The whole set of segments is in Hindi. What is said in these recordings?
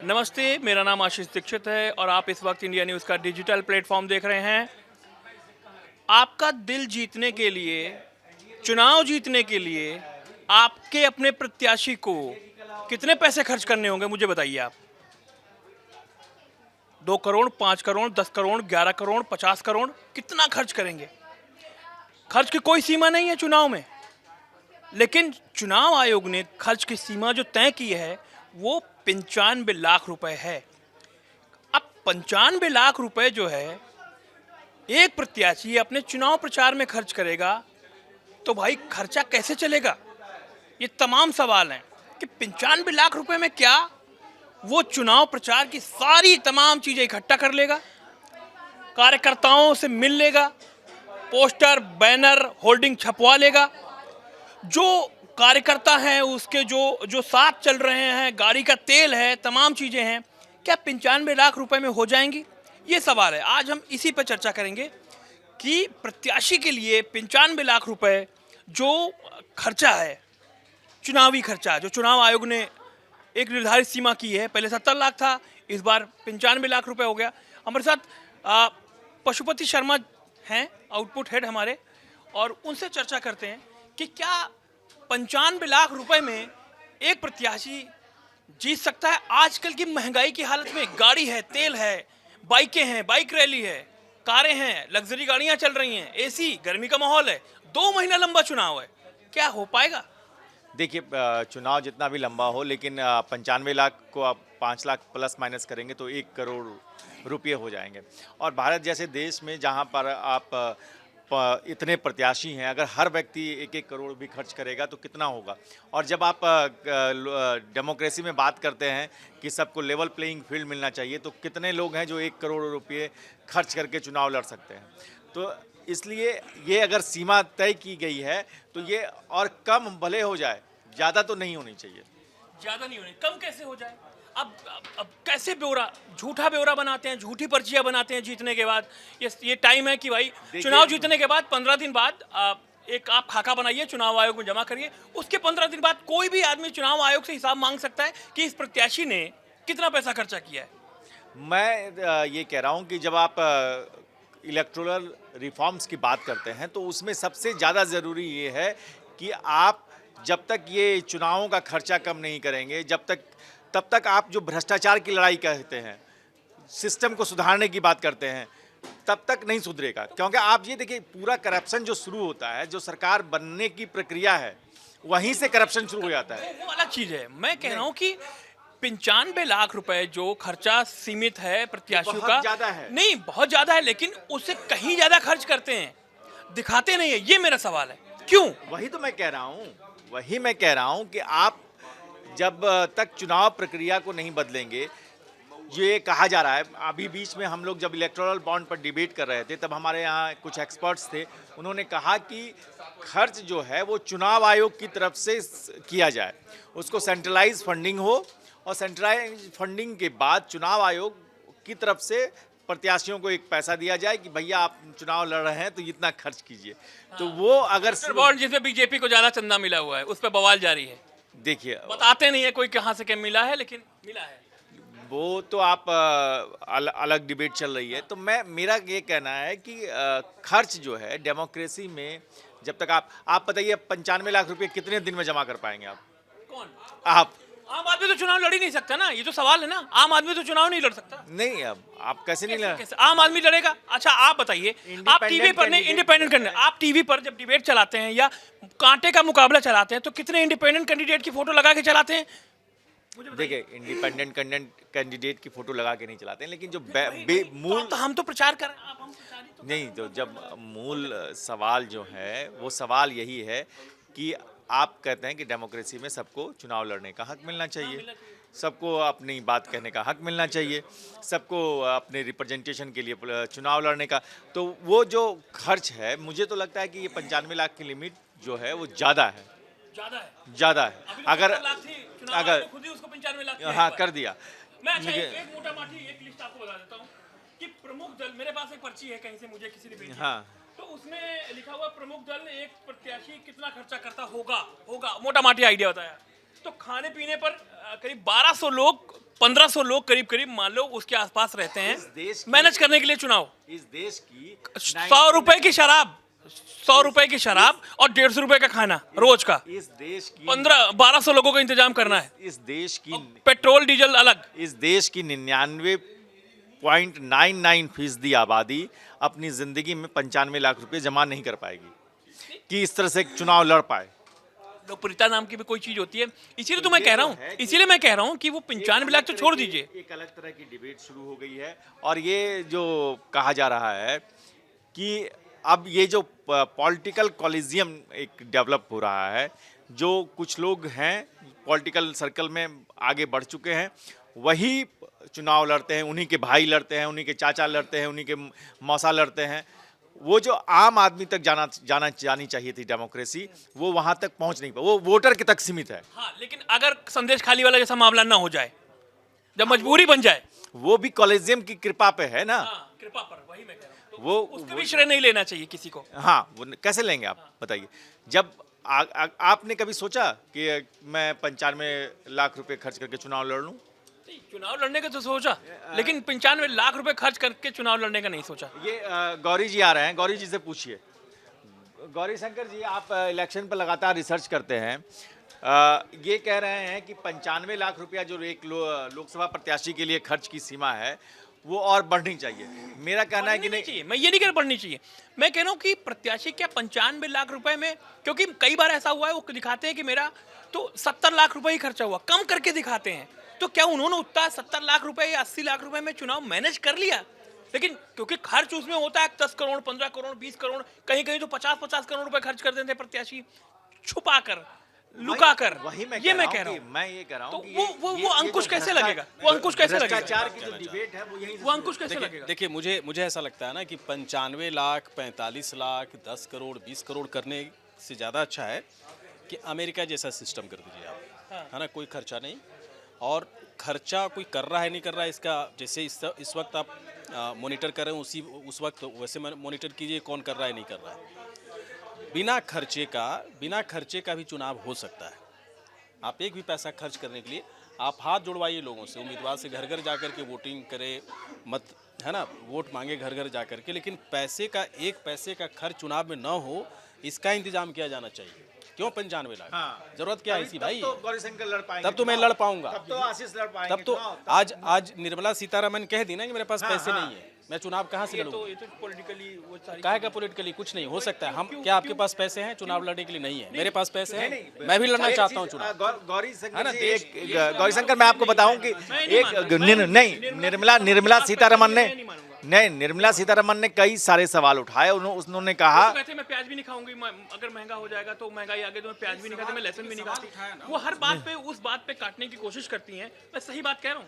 नमस्ते, मेरा नाम आशीष दीक्षित है और आप इस वक्त इंडिया न्यूज़ का डिजिटल प्लेटफॉर्म देख रहे हैं। आपका दिल जीतने के लिए, चुनाव जीतने के लिए आपके अपने प्रत्याशी को कितने पैसे खर्च करने होंगे मुझे बताइए आप। 2 करोड़, 5 करोड़, 10 करोड़, 11 करोड़, 50 करोड़, कितना खर्च करेंगे? खर्च की कोई सीमा नहीं है चुनाव में, लेकिन चुनाव आयोग ने खर्च की सीमा जो तय की है वो 95 लाख रुपए है। अब 95 लाख रुपए जो है एक प्रत्याशी अपने चुनाव प्रचार में खर्च करेगा तो भाई खर्चा कैसे चलेगा? ये तमाम सवाल हैं कि 95 लाख रुपए में क्या वो चुनाव प्रचार की सारी तमाम चीजें इकट्ठा कर लेगा, कार्यकर्ताओं से मिल लेगा, पोस्टर, बैनर, होर्डिंग छपवा लेगा, जो कार्यकर्ता हैं उसके जो साथ चल रहे हैं, गाड़ी का तेल है, तमाम चीज़ें हैं, क्या 95 लाख रुपए में हो जाएंगी? ये सवाल है। आज हम इसी पर चर्चा करेंगे कि प्रत्याशी के लिए 95 लाख रुपए जो खर्चा है, चुनावी खर्चा, जो चुनाव आयोग ने एक निर्धारित सीमा की है, पहले 70 लाख था, इस बार 95 लाख रुपए हो गया। हमारे साथ पशुपति शर्मा हैं, आउटपुट हेड हमारे, और उनसे चर्चा करते हैं कि क्या 95 लाख रुपए में एक प्रत्याशी जीत सकता है? आजकल की महंगाई की हालत में गाड़ी है, तेल है, बाइकें हैं, बाइक रैली है, कारें हैं, लग्जरी गाड़ियां चल रही हैं, एसी, गर्मी का माहौल है, 2 महीना लंबा चुनाव है, क्या हो पाएगा? देखिए, चुनाव जितना भी लंबा हो, लेकिन 95 लाख को आप 5 लाख प्लस माइनस करेंगे तो 1 करोड़ रुपये हो जाएंगे। और भारत जैसे देश में जहां पर आप इतने प्रत्याशी हैं, अगर हर व्यक्ति 1-1 करोड़ भी खर्च करेगा तो कितना होगा? और जब आप डेमोक्रेसी में बात करते हैं कि सबको लेवल प्लेइंग फील्ड मिलना चाहिए, तो कितने लोग हैं जो 1 करोड़ रुपये खर्च करके चुनाव लड़ सकते हैं? तो इसलिए ये अगर सीमा तय की गई है तो ये और कम भले हो जाए, ज़्यादा तो नहीं होनी चाहिए। ज्यादा नहीं होने, कम कैसे हो जाए? अब कैसे ब्यौरा, झूठा ब्यौरा बनाते हैं, झूठी पर्चियां बनाते हैं जीतने के बाद। ये टाइम है कि भाई चुनाव जीतने के बाद 15 दिन बाद एक आप खाका बनाइए, चुनाव आयोग में जमा करिए, उसके 15 दिन बाद कोई भी आदमी चुनाव आयोग से हिसाब मांग सकता है कि इस प्रत्याशी ने कितना पैसा खर्चा किया है। मैं ये कह रहा हूँ कि जब आप इलेक्टोरल रिफॉर्म्स की बात करते हैं तो उसमें सबसे ज़्यादा ज़रूरी ये है कि आप जब तक ये चुनावों का खर्चा कम नहीं करेंगे, तब तक आप जो भ्रष्टाचार की लड़ाई कहते हैं, सिस्टम को सुधारने की बात करते हैं, तब तक नहीं सुधरेगा। क्योंकि आप ये देखिए, पूरा करप्शन जो शुरू होता है, जो सरकार बनने की प्रक्रिया है, वहीं से करप्शन शुरू हो जाता है। वो अलग चीज़ है। मैं कह रहा हूँ कि 95 लाख रुपए जो खर्चा सीमित है प्रत्याशियों का, बहुत ज़्यादा है। नहीं बहुत ज्यादा है, लेकिन उससे कहीं ज्यादा खर्च करते हैं, दिखाते नहीं है। ये मेरा सवाल है, क्यों? वही तो मैं कह रहा हूँ कि आप जब तक चुनाव प्रक्रिया को नहीं बदलेंगे, ये कहा जा रहा है। अभी बीच में हम लोग जब इलेक्टोरल बॉन्ड पर डिबेट कर रहे थे, तब हमारे यहाँ कुछ एक्सपर्ट्स थे, उन्होंने कहा कि खर्च जो है वो चुनाव आयोग की तरफ से किया जाए, उसको सेंट्रलाइज फंडिंग हो, और सेंट्रलाइज फंडिंग के बाद चुनाव आयोग की तरफ से प्रत्याशियों को एक पैसा दिया जाए कि भैया आप चुनाव लड़ रहे हैं तो इतना खर्च कीजिए। तो वो अगर बॉन्ड जिसमें बीजेपी को ज्यादा चंदा मिला हुआ है, उस पर बवाल जारी है। देखिए, बताते नहीं है कोई कहाँ से क्या मिला है, लेकिन मिला है। वो तो आप अलग डिबेट चल रही है। तो मेरा ये कहना है कि खर्च जो है डेमोक्रेसी में, जब तक आप बताइए 95 लाख रुपए कितने दिन में जमा कर पाएंगे आप? कौन? आप। आम आदमी तो चुनाव लड़ ही नहीं सकता ना, ये तो सवाल है ना। आम आदमी तो चुनाव नहीं लड़ सकता। नहीं, अब आप कैसे नहीं लड़? कैसे आम आदमी लड़ेगा? अच्छा आप बताइए, आप टीवी पर नहीं, इंडिपेंडेंट कैंडिडेट, आप टीवी पर जब डिबेट चलाते हैं या कांटे का मुकाबला चलाते हैं तो कितने इंडिपेंडेंट कैंडिडेट की फोटो लगा के चलाते हैं? देखिए, इंडिपेंडेंट कैंडिडेट की फोटो लगा के नहीं चलाते हैं, लेकिन जो मूल, तो हम तो प्रचार कर रहे हैं, आप हम प्रचार ही तो नहीं, तो जब मूल सवाल जो है वो सवाल यही है कि आप कहते हैं कि डेमोक्रेसी में सबको चुनाव लड़ने का हक मिलना चाहिए, सबको अपनी बात कहने का हक मिलना चाहिए, सबको अपने रिप्रेजेंटेशन के लिए चुनाव लड़ने का। तो वो जो खर्च है, मुझे तो लगता है कि ये 95 लाख की लिमिट जो है वो ज़्यादा है। ज़्यादा है। अगर खुद ही उसको 95 लाख हाँ कर दिया। मैं अच्छा एक मोटा माटी एक लिस्ट आपको बता देता हूँ कि प्रमुख दल, मेरे पास एक पर्ची है कहीं से मुझे किसी ने भेजी, हाँ, तो उसमें लिखा हुआ प्रमुख दल एक प्रत्याशी कितना खर्चा करता होगा मोटा माटी आइडिया बताया। तो खाने पीने पर करीब 1200 लोग 1500 लोग करीब करीब मान लो उसके आसपास रहते इस देश हैं की- मैनेज करने के लिए चुनाव। इस देश की 100 रुपए की शराब, 100 रुपए की शराब और 150 रुपए का खाना रोज का। इस देश की 1200 लोगों का इंतजाम करना है। इस देश की पेट्रोल डीजल अलग। इस देश की 99.99% आबादी अपनी जिंदगी में 95 लाख रुपए जमा नहीं कर पाएगी कि इस तरह से एक चुनाव लड़ पाए। लोकप्रियता नाम की भी कोई चीज होती है, इसीलिए तो मैं कह रहा हूँ, इसीलिए मैं कह रहा हूँ कि वो 95 लाख तो छोड़ दीजिए। एक अलग तरह की डिबेट शुरू हो गई है और ये जो कहा जा रहा है कि अब ये जो पॉलिटिकल कॉलिजियम एक डेवलप हो रहा है, जो कुछ लोग हैं पॉलिटिकल सर्कल में आगे बढ़ चुके हैं, वही चुनाव लड़ते हैं, उन्हीं के भाई लड़ते हैं, उन्हीं के चाचा लड़ते हैं, उन्हीं के मौसा लड़ते हैं। वो जो आम आदमी तक जानी चाहिए थी डेमोक्रेसी, वो वहां तक पहुंच नहीं पाई, वो वोटर के तक सीमित है। हाँ, लेकिन अगर संदेश खाली वाला जैसा मामला ना हो जाए, जब मजबूरी बन जाए, वो भी कॉलेजियम की कृपा पे है ना। हाँ, कृपा पर, वही मैं कह रहा हूँ। तो वो उसका भी श्रेय नहीं लेना चाहिए किसी को। हाँ, वो कैसे लेंगे आप बताइए। जब आपने कभी सोचा कि मैं 95 लाख रुपए खर्च करके चुनाव लड़ लूं? नहीं, चुनाव लड़ने का तो सोचा, लेकिन 95 लाख रुपए खर्च करके चुनाव लड़ने का नहीं सोचा। ये गौरी जी आ रहे हैं, गौरी जी से पूछिए। गौरी शंकर जी, आप इलेक्शन पर लगातार रिसर्च करते हैं। ये कह रहे हैं कि 95 लाख रुपया जो एक लोकसभा प्रत्याशी के लिए खर्च की सीमा है, वो और बढ़नी चाहिए। मेरा कहना है कि नहीं चाहिए, मैं ये नहीं कह रहा बढ़नी चाहिए, मैं कह रहा हूँ कि प्रत्याशी क्या 95 लाख रुपए में, क्योंकि कई बार ऐसा हुआ है वो दिखाते हैं कि मेरा तो 70 लाख रुपए ही खर्चा हुआ, कम करके दिखाते हैं। तो क्या उन्होंने उतना 70 लाख रुपए या 80 लाख रुपए में चुनाव मैनेज कर लिया? लेकिन क्योंकि खर्च उसमें होता है 10 करोड़, 15 करोड़, 20 करोड़, कहीं कहीं तो 50-50 करोड़ रुपए खर्च कर देते हैं प्रत्याशी, छुपा कर, लुका कर। वही मैं ये मैं कह कह रहा रहा हूँ। हूँ। मैं ये कह रहा हूँ तो कि वो अंकुश कैसे लगेगा? वो अंकुश कैसे लगेगा? भ्रष्टाचार की जो डिबेट है वो यहीं से वो अंकुश कैसे लगेगा? देखिए मुझे ऐसा लगता है ना कि 95 लाख, 45 लाख, 10 करोड़, 20 करोड़ करने से ज़्यादा अच्छा है कि अमेरिका जैसा सिस्टम कर दीजिए आप, है ना। कोई खर्चा नहीं, और खर्चा कोई कर रहा है नहीं कर रहा है इसका, जैसे इस वक्त आप मॉनिटर कर रहे हैं उस वक्त वैसे मॉनिटर कीजिए कौन कर रहा है नहीं कर रहा है। बिना खर्चे का भी चुनाव हो सकता है। आप एक भी पैसा खर्च करने के लिए आप हाथ जुड़वाइए लोगों से, उम्मीदवार से घर घर जाकर के वोटिंग करे, मत, है ना, वोट मांगे घर घर जाकर के, लेकिन एक पैसे का खर्च चुनाव में न हो, इसका इंतजाम किया जाना चाहिए। क्यों 95 लाख? हाँ। जरूरत क्या है इसकी भाई? तो गौरीशंकर लड़ पाएंगे, तब तो मैं लड़ पाऊंगा, तब तो आशीष लड़ पाएंगे, तब तो आज निर्मला सीतारमण कह दी ना कि मेरे पास पैसे नहीं है, मैं चुनाव कहाँ से लड़ूंगा? ये तो पॉलिटिकली वो सारी काहे का पॉलिटिकली कुछ नहीं हो सकता है। हम क्या आपके पास पैसे हैं चुनाव लड़ने के लिए? नहीं है, मेरे पास पैसे हैं, मैं भी लड़ना चाहता हूँ चुनाव। गौरीशंकर मैं आपको बताऊं कि निर्मला सीतारमण ने कई सारे सवाल उठाए। उन्होंने कहा वो कहते हैं मैं प्याज भी नहीं खाऊंगी, अगर महंगा हो जाएगा तो महंगाई आगे तो मैं प्याज भी नहीं खाती, मैं लहसुन भी नहीं खाती। वो हर बात पे उस बात पे काटने की कोशिश करती हैं। मैं सही बात कह रहा हूँ,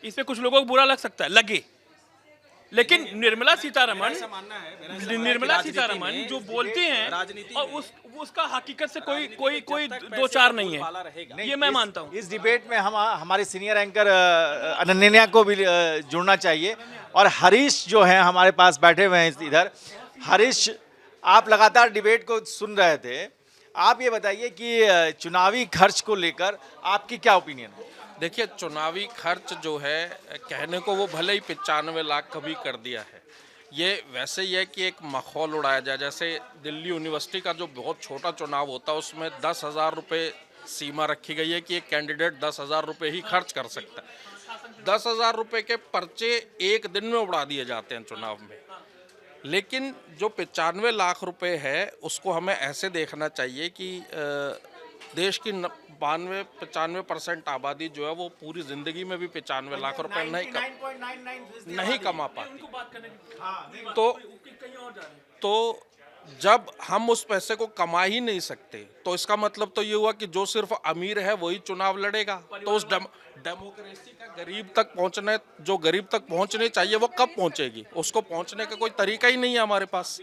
इस पे कुछ लोगों को बुरा लग सकता है, लगे, लेकिन निर्मला सीतारमण जो बोलते हैं और उसका हकीकत से कोई दो चार नहीं है, ये मैं मानता हूँ। इस डिबेट में हमारे सीनियर एंकर अनन्या को भी जुड़ना चाहिए। और हरीश जो हैं हमारे पास बैठे हुए हैं इधर। हरीश, आप लगातार डिबेट को सुन रहे थे, आप ये बताइए कि चुनावी खर्च को लेकर आपकी क्या ओपिनियन है? देखिए, चुनावी खर्च जो है कहने को वो भले ही 95 लाख कभी कर दिया है, ये वैसे ही है कि एक माहौल उड़ाया जाए। जैसे दिल्ली यूनिवर्सिटी का जो बहुत छोटा चुनाव होता है उसमें 10,000 रुपये सीमा रखी गई है कि एक कैंडिडेट 10,000 रुपये ही खर्च कर सकता है। 10,000 रुपये के पर्चे एक दिन में उड़ा दिए जाते हैं चुनाव में। लेकिन जो 95 लाख रुपए है उसको हमें ऐसे देखना चाहिए कि देश की 92-95% आबादी जो है वो पूरी जिंदगी में भी 95 लाख रुपए नहीं कमा पाती। तो जब हम उस पैसे को कमा ही नहीं सकते तो इसका मतलब तो ये हुआ कि जो सिर्फ अमीर है वही चुनाव लड़ेगा। तो उस डेमोक्रेसी का गरीब तक पहुंचने, जो गरीब तक पहुंचने चाहिए वो कब पहुंचेगी? उसको पहुंचने का कोई तरीका ही नहीं है हमारे पास।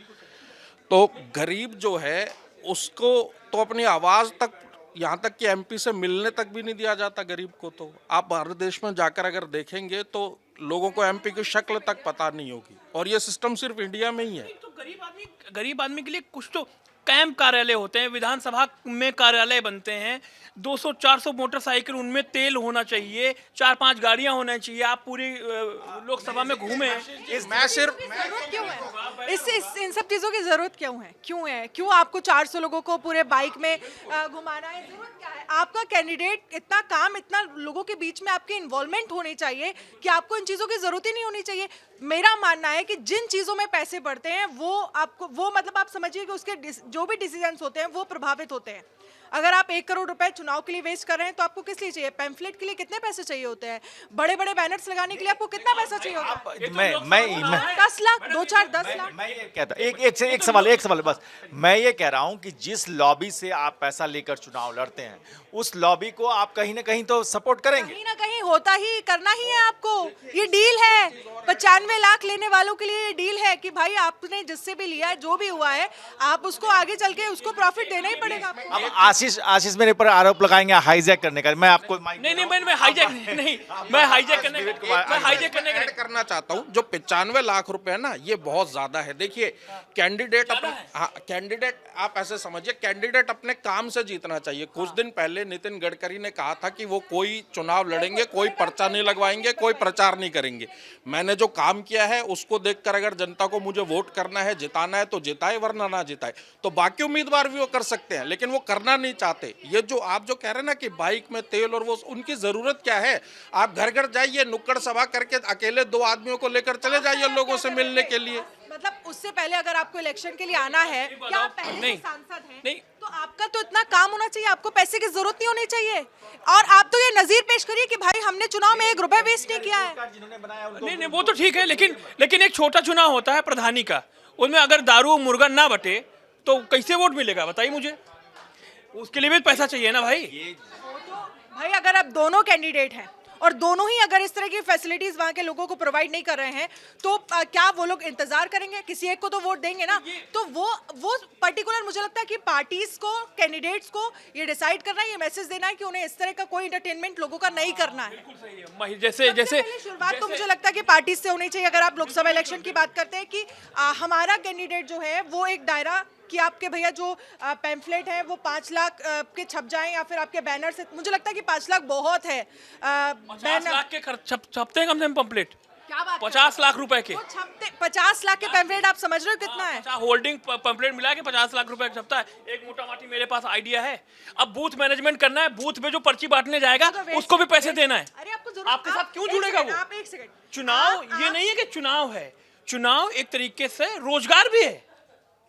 तो गरीब जो है उसको तो अपनी आवाज़ तक, यहाँ तक कि एमपी से मिलने तक भी नहीं दिया जाता गरीब को। तो आप भारत देश में जाकर अगर देखेंगे तो लोगों को एमपी की शक्ल तक पता नहीं होगी, और ये सिस्टम सिर्फ इंडिया में ही है। तो गरीब आदमी के लिए कुछ तो कैंप कार्यालय होते हैं, विधानसभा में कार्यालय बनते हैं, 200-400 मोटरसाइकिल, उनमें तेल होना चाहिए, 4-5 गाड़ियां होना चाहिए। आप पूरी लोकसभा में घूमे। मैं सिर्फ जरूरत क्यों है इन सब चीजों की जरूरत क्यों आपको 400 लोगों को पूरे बाइक में घुमाना है? जरूरत क्या है? आपका कैंडिडेट इतना काम, इतना लोगों के बीच में आपकी इन्वॉल्वमेंट होनी चाहिए कि आपको इन चीजों की जरूरत ही नहीं होनी चाहिए। मेरा मानना है कि जिन चीजों में पैसे बढ़ते हैं वो मतलब आप समझिए कि उसके जो भी डिसीजंस होते हैं वो प्रभावित होते हैं। अगर आप 1 करोड़ रुपए चुनाव के लिए वेस्ट कर रहे हैं तो आपको किस लिए चाहिए? पैम्फलेट के लिए कितने पैसे चाहिए होते हैं? बड़े बड़े बैनर्स लगाने के लिए आपको कितना पैसा चाहिए होता है? मैं 10 लाख, 2-4 10 लाख। मैं ये कहता एक सवाल बस। मैं ये कह रहा हूँ कि जिस लॉबी से आप पैसा लेकर चुनाव लड़ते हैं, उस लॉबी को आप कहीं ना कहीं तो सपोर्ट करेंगे। कहीं ना कहीं होता ही, करना ही है आपको। ये डील है, 95 लाख लेने वालों के लिए ये डील है कि भाई आपने जिससे भी लिया है, जो भी हुआ है, आप उसको आगे चल के उसको प्रॉफिट देना ही पड़ेगा आपको। अब आशीष मेरे ऊपर आरोप लगाएंगे हाईजैक करने का। मैं आपको नहीं, मैं हाईजैक नहीं, मैं हाईजैक करने का ऐड करना चाहता हूं। जो 95 लाख रुपए है ना, ये बहुत ज्यादा है। देखिए, कैंडिडेट आप ऐसे समझिए, कैंडिडेट अपने काम से जीतना चाहिए। कुछ दिन पहले नितिन गडकरी ने कहा था कि वो कोई चुनाव लड़ेंगे, कोई पर्चा नहीं लगवाएंगे, कोई प्रचार नहीं करेंगे। मैंने जो काम किया है उसको देखकर अगर जनता को मुझे वोट करना है, जिताना है तो जिताए, वरना ना जिताए। तो बाकी उम्मीदवार भी वो कर सकते हैं, लेकिन वो करना नहीं चाहते। ये जो आप जो कह रहे हैं ना कि बाइक में तेल और वो, उनकी जरूरत क्या है? आप घर घर जाइए, नुक्कड़ सभा करके अकेले 2 आदमियों को लेकर चले जाइए लोगों से मिलने के लिए। मतलब उससे पहले अगर आपको इलेक्शन के लिए आना है, या आप पहले नहीं, से सांसद हैं, नहीं। तो आपका तो इतना काम होना चाहिए, आपको पैसे की जरूरत नहीं होनी चाहिए। और आप तो ये नजीर पेश करिए कि भाई हमने चुनाव में 1 रुपए वेस्ट नहीं किया है। नहीं, वो तो ठीक है, लेकिन एक छोटा चुनाव होता है प्रधानी का, उनमें अगर दारू मुर्गा ना बटे तो कैसे वोट मिलेगा बताइए मुझे? उसके लिए भी पैसा चाहिए ना भाई। भाई अगर आप दोनों कैंडिडेट हैं और दोनों ही अगर इस तरह की फैसिलिटीज वहां के लोगों को प्रोवाइड नहीं कर रहे हैं, तो क्या वो लोग इंतजार करेंगे? किसी एक को तो वोट देंगे ना। तो वो पर्टिकुलर, मुझे लगता है कि पार्टीज को, कैंडिडेट्स को ये डिसाइड करना है, ये मैसेज देना है कि उन्हें इस तरह का कोई एंटरटेनमेंट लोगों का नहीं करना है। जैसे शुरुआत तो मुझे लगता है कि पार्टीज से होनी चाहिए। अगर आप लोकसभा इलेक्शन की बात करते हैं कि हमारा कैंडिडेट जो है वो एक दायरा, कि आपके भैया जो पैम्फलेट है वो 5 लाख के छप जाएं, या फिर आपके बैनर से, मुझे लगता है कि 5 लाख बहुत है। 50 लाख के छपते हैं कम से कम पंपलेट, क्या बात 50 लाख रुपए के। 50 लाख के पैम्फलेट, आप समझ रहे हो कितना है? होल्डिंग पंपलेट मिला के 50 लाख रुपए का छपता है। एक मोटा माटी मेरे पास आइडिया है। अब बूथ मैनेजमेंट करना है, बूथ में जो पर्ची बांटने जाएगा उसको भी पैसे देना है। अरे आपको जरूरत, आपके साथ क्यों जुड़ेगा वो? आप एक सेकंड, चुनाव ये नहीं है कि चुनाव है, चुनाव एक तरीके से रोजगार भी है,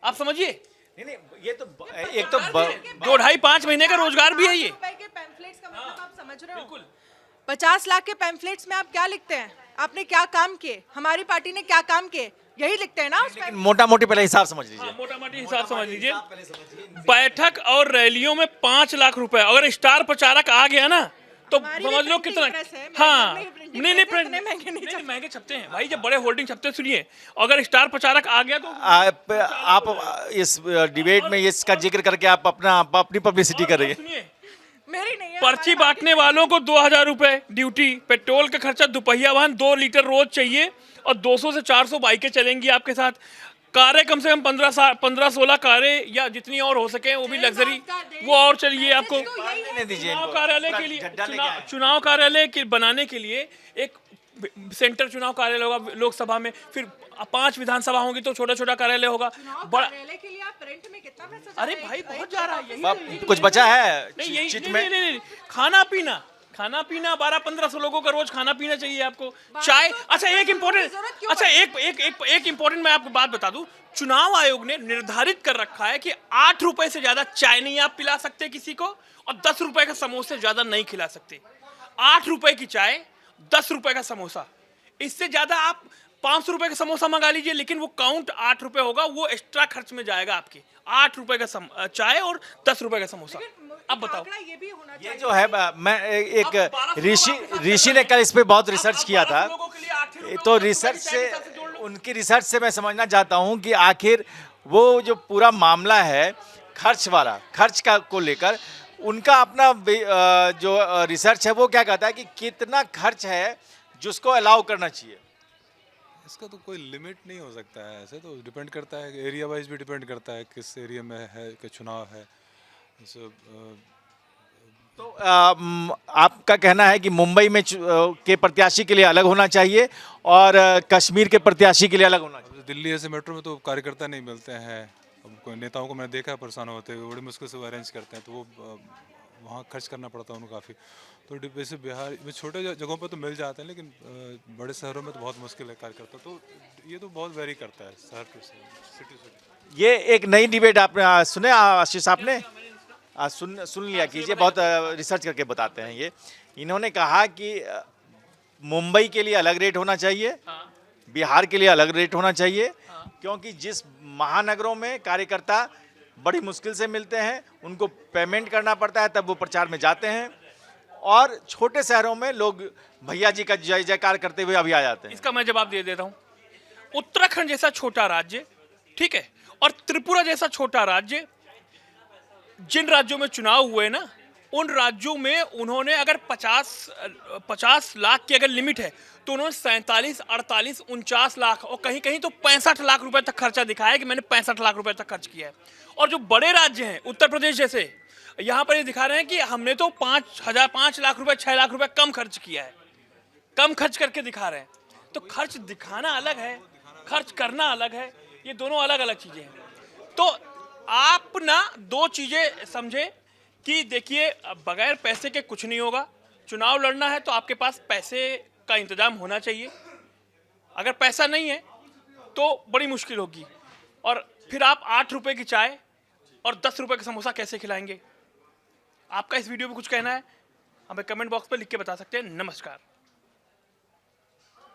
आप समझिए। नहीं, ये तो एक तो 2-2.5-5 महीने का रोजगार भी है ये। के पैम्फलेट्स का मतलब आप समझ रहे हो? 50 लाख के पैम्फलेट्स में आप क्या लिखते हैं? आपने क्या काम किए, हमारी पार्टी ने क्या काम किए, यही लिखते हैं ना उस लेकिन मोटा मोटी पहले हिसाब समझ लीजिए। मोटा मोटी हिसाब समझ लीजिए। बैठक और रैलियों में 5 लाख रुपए, अगर स्टार प्रचारक आ गया ना तो समझ लो कितना। हाँ, नहीं महंगे छपते हैं भाई, जब बड़े होल्डिंग छपते हैं। सुनिए, अगर स्टार प्रचारक आ गया तो आप इस डिबेट में इसका जिक्र करके आप अपनी पब्लिसिटी कर रही है। सुनिए, मेरी नहीं है, पर्ची बांटने वालों को 2000 रुपए ड्यूटी, पेट्रोल का खर्चा, दुपहिया वाहन 2 लीटर रोज चाहिए, और 200 से 400 बाइकें चलेंगी आपके साथ। कारें कम से कम 15-16 कारें, या जितनी और हो सके वो भी लग्जरी, वो और चाहिए आपको। चुनाव कार्यालय के लिए, चुनाव कार्यालय के बनाने के लिए एक सेंटर चुनाव कार्यालय होगा लोकसभा में, फिर 5 विधानसभा होंगी तो छोटा छोटा कार्यालय होगा। बड़ा कार्यालय के लिए आप रेंट में कितना पैसा? अरे भाई बहुत जा रहा है, यही कुछ बचा है नहीं, चिट यही में? नहीं, खाना पीना 1200-1500 लोगों का रोज खाना पीना चाहिए आपको। चाय, अच्छा एक इम्पोर्टेंट मैं आपको बात बता दूं, चुनाव आयोग ने निर्धारित कर रखा है कि 8 रुपए से ज्यादा चाय नहीं आप पिला सकते किसी को, और 10 रुपए का समोसे ज्यादा नहीं खिला सकते। 8 रुपए की चाय, 10 रुपए का समोसा, इससे ज्यादा आप 500 रुपए का समोसा मंगा लीजिए, लेकिन वो काउंट 8 रुपए होगा, वो एक्स्ट्रा खर्च में जाएगा आपके। 8 रुपए का चाय और 10 रुपए का समोसा। अब बताओ, ये भी होना ये चाहिए। जो है, मैं एक ऋषि ने कल इस पे बहुत रिसर्च किया था, तो रिसर्च से, उनकी रिसर्च से मैं समझना चाहता हूँ कि आखिर वो जो पूरा मामला है खर्च का को लेकर, उनका अपना जो रिसर्च है वो क्या कहता है कि कितना खर्च है जिसको अलाउ करना चाहिए। इसका तो कोई लिमिट नहीं हो सकता है, ऐसे तो डिपेंड करता है, एरिया वाइज भी डिपेंड करता है किस एरिया में है कि चुनाव है। जैसे तो आपका कहना है कि मुंबई में के प्रत्याशी के लिए अलग होना चाहिए और कश्मीर के प्रत्याशी के लिए अलग होना चाहिए। दिल्ली ऐसे मेट्रो में तो कार्यकर्ता नहीं मिलते हैं। अब कोई नेताओं को मैंने देखा है परेशान होते हुए, बड़ी मुश्किल से वो अरेंज करते हैं, तो वो वहाँ खर्च करना पड़ता है उनको काफ़ी। तो वैसे बिहार में छोटे जगहों पर तो मिल जाते हैं, लेकिन बड़े शहरों में तो बहुत मुश्किल है कार्यकर्ता। तो ये तो बहुत वेरी करता है शहर के सिटी। ये एक नई डिबेट आपने सुने आशीष, आपने सुन लिया कीजिए, बहुत रिसर्च करके बताते हैं ये। इन्होंने कहा कि मुंबई के लिए अलग रेट होना चाहिए, बिहार के लिए अलग रेट होना चाहिए, क्योंकि जिस महानगरों में कार्यकर्ता बड़ी मुश्किल से मिलते हैं, उनको पेमेंट करना पड़ता है, तब वो प्रचार में जाते हैं, और छोटे शहरों में लोग भैया जी का जय जयकार करते हुए अभी आ जाते हैं। इसका मैं जवाब दे देता हूँ। उत्तराखंड जैसा छोटा राज्य, ठीक है, और त्रिपुरा जैसा छोटा राज्य, जिन राज्यों में चुनाव हुए ना, उन राज्यों में उन्होंने अगर 50 लाख की अगर लिमिट है, तो उन्होंने 47, 48, 49 लाख और कहीं कहीं तो 65 लाख रुपए तक खर्चा दिखाया कि मैंने 65 लाख रुपए तक खर्च किया है। और जो बड़े राज्य हैं, उत्तर प्रदेश जैसे, यहाँ पर ये दिखा रहे हैं कि हमने तो 5 लाख रुपए, 6 लाख रुपए कम खर्च किया है, कम खर्च करके दिखा रहे हैं। तो खर्च दिखाना अलग है, खर्च करना अलग है, ये दोनों अलग अलग चीजें हैं। तो आप ना दो चीजें समझे कि देखिए, बगैर पैसे के कुछ नहीं होगा। चुनाव लड़ना है तो आपके पास पैसे का इंतजाम होना चाहिए। अगर पैसा नहीं है तो बड़ी मुश्किल होगी, और फिर आप 8 रुपए की चाय और 10 रुपए का समोसा कैसे खिलाएंगे। आपका इस वीडियो में कुछ कहना है, हमें कमेंट बॉक्स पर लिख के बता सकते हैं। नमस्कार।